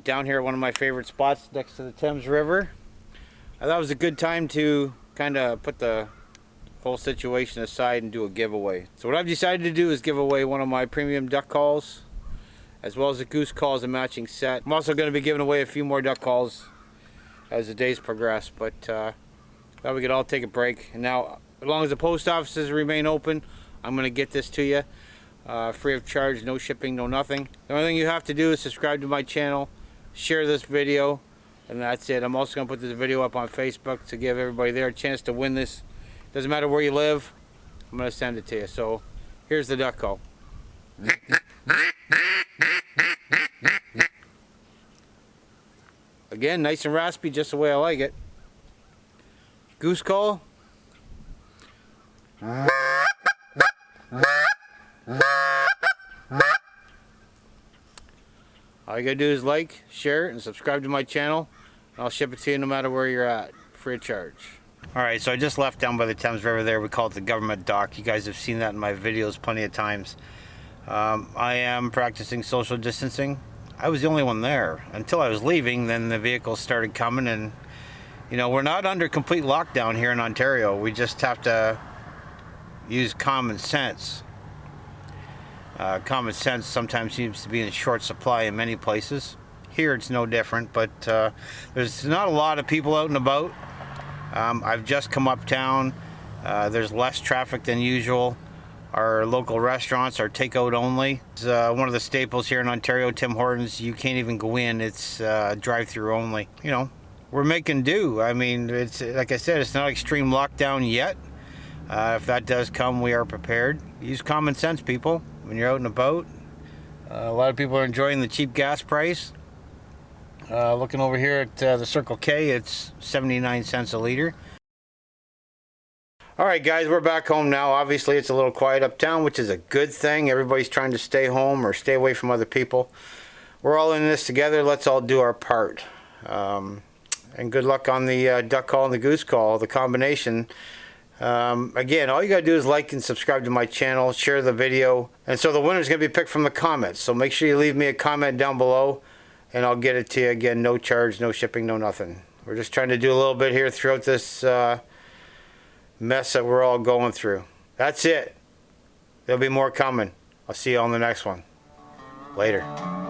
down here at one of my favorite spots next to the Thames River. I thought it was a good time to kind of put the whole situation aside and do a giveaway. So what I've decided to do is give away one of my premium duck calls, as well as the goose call as a matching set. I'm also going to be giving away a few more duck calls as the days progress, but thought we could all take a break. And now, as long as the post offices remain open, I'm going to get this to you free of charge, no shipping, no nothing. The only thing you have to do is subscribe to my channel, share this video, and that's it. I'm also going to put this video up on Facebook to give everybody there a chance to win this. Doesn't matter where you live, I'm going to send it to you. So here's the duck call. Again, nice and raspy, just the way I like it. Goose call. All you gotta do is like, share, and subscribe to my channel. I'll ship it to you no matter where you're at, free of charge. Alright, so I just left down by the Thames River there. We call it the government dock. You guys have seen that in my videos plenty of times. I am practicing social distancing. I was the only one there until I was leaving. Then the vehicles started coming, and you know, we're not under complete lockdown here in Ontario. We just have to use common sense. Common sense sometimes seems to be in short supply in many places. Here it's no different, but there's not a lot of people out and about. I've just come uptown. There's less traffic than usual. Our local restaurants are takeout only. It's one of the staples here in Ontario, Tim Hortons. You can't even go in. It's drive-through only. You know, we're making do. I mean, it's like I said, it's not extreme lockdown yet. If that does come, we are prepared. Use common sense, people, when you're out and about. A lot of people are enjoying the cheap gas price. Looking over here at the Circle K, it's 79 cents a liter. Alright guys, we're back home now. Obviously it's a little quiet uptown, which is a good thing. Everybody's trying to stay home or stay away from other people. We're all in this together. Let's all do our part. And good luck on the duck call and the goose call, the combination. Again, all you gotta do is like and subscribe to my channel, share the video, and so the winner's gonna be picked from the comments. So make sure you leave me a comment down below and I'll get it to you. Again, no charge, no shipping, no nothing. We're just trying to do a little bit here throughout this mess that we're all going through. That's it. There'll be more coming. I'll see you on the next one. Later.